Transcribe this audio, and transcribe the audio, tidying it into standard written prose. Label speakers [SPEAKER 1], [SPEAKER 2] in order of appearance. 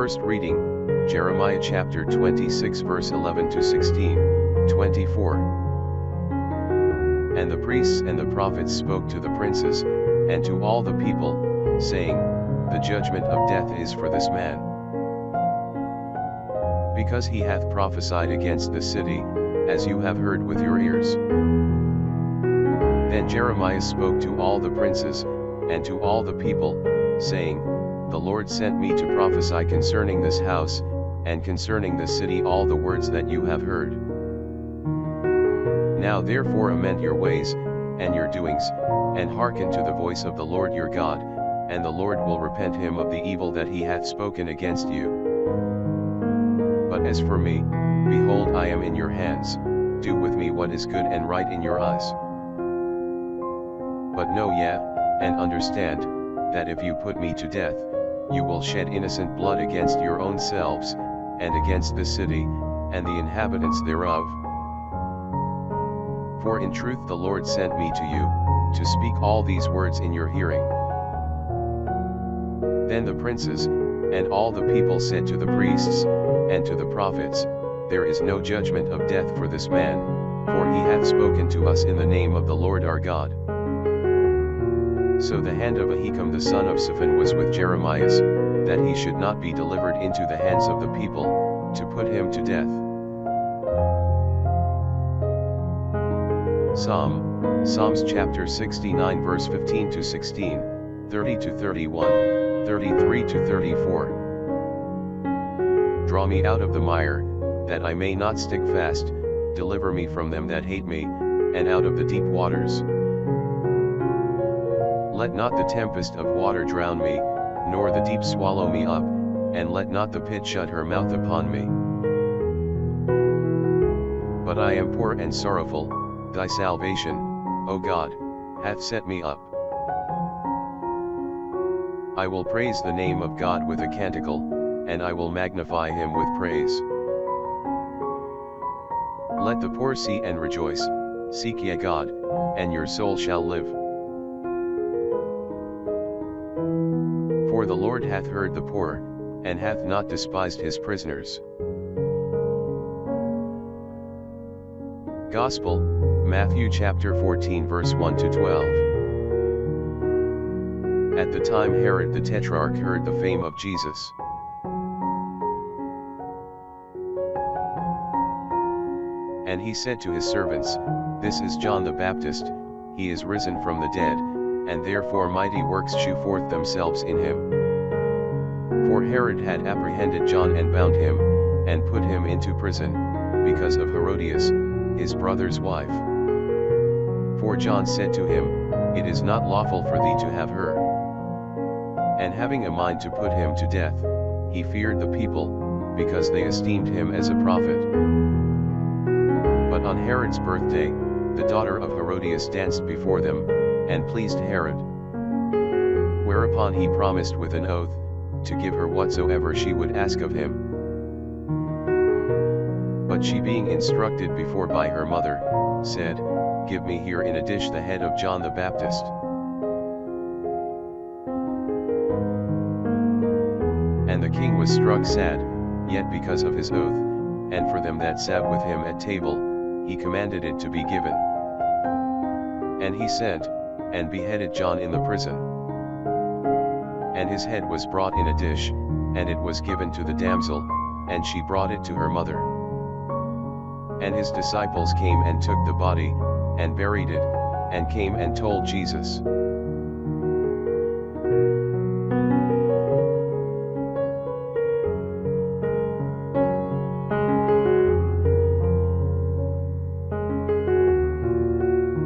[SPEAKER 1] First reading, Jeremiah chapter 26 verse 11 to 16, 24. And the priests and the prophets spoke to the princes, and to all the people, saying, The judgment of death is for this man, because he hath prophesied against the city, as you have heard with your ears. Then Jeremiah spoke to all the princes, and to all the people, saying, The Lord sent me to prophesy concerning this house, and concerning the city all the words that you have heard. Now therefore amend your ways, and your doings, and hearken to the voice of the Lord your God, and the Lord will repent him of the evil that he hath spoken against you. But as for me, behold, I am in your hands, do with me what is good and right in your eyes. But know ye, and understand, that if you put me to death, you will shed innocent blood against your own selves, and against the city, and the inhabitants thereof. For in truth the Lord sent me to you, to speak all these words in your hearing. Then the princes, and all the people said to the priests, and to the prophets, There is no judgment of death for this man, for he hath spoken to us in the name of the Lord our God. So the hand of Ahikam the son of Shaphan was with Jeremiah, that he should not be delivered into the hands of the people, to put him to death. Psalms chapter 69 verse 15 to 16, 30 to 31, 33 to 34. Draw me out of the mire, that I may not stick fast, deliver me from them that hate me, and out of the deep waters. Let not the tempest of water drown me, nor the deep swallow me up, and let not the pit shut her mouth upon me. But I am poor and sorrowful, thy salvation, O God, hath set me up. I will praise the name of God with a canticle, and I will magnify him with praise. Let the poor see and rejoice, seek ye God, and your soul shall live. For the Lord hath heard the poor, and hath not despised his prisoners. Gospel, Matthew chapter 14 verse 1 to 12. At the time Herod the Tetrarch heard the fame of Jesus. And he said to his servants, This is John the Baptist, he is risen from the dead, and therefore mighty works shew forth themselves in him. For Herod had apprehended John and bound him, and put him into prison, because of Herodias, his brother's wife. For John said to him, It is not lawful for thee to have her. And having a mind to put him to death, he feared the people, because they esteemed him as a prophet. But on Herod's birthday, the daughter of Herodias danced before them, and pleased Herod. Whereupon he promised with an oath, to give her whatsoever she would ask of him. But she being instructed before by her mother, said, Give me here in a dish the head of John the Baptist. And the king was struck sad, yet because of his oath, and for them that sat with him at table, he commanded it to be given. And he sent, and beheaded John in the prison. And his head was brought in a dish, and it was given to the damsel, and she brought it to her mother. And his disciples came and took the body, and buried it, and came and told Jesus.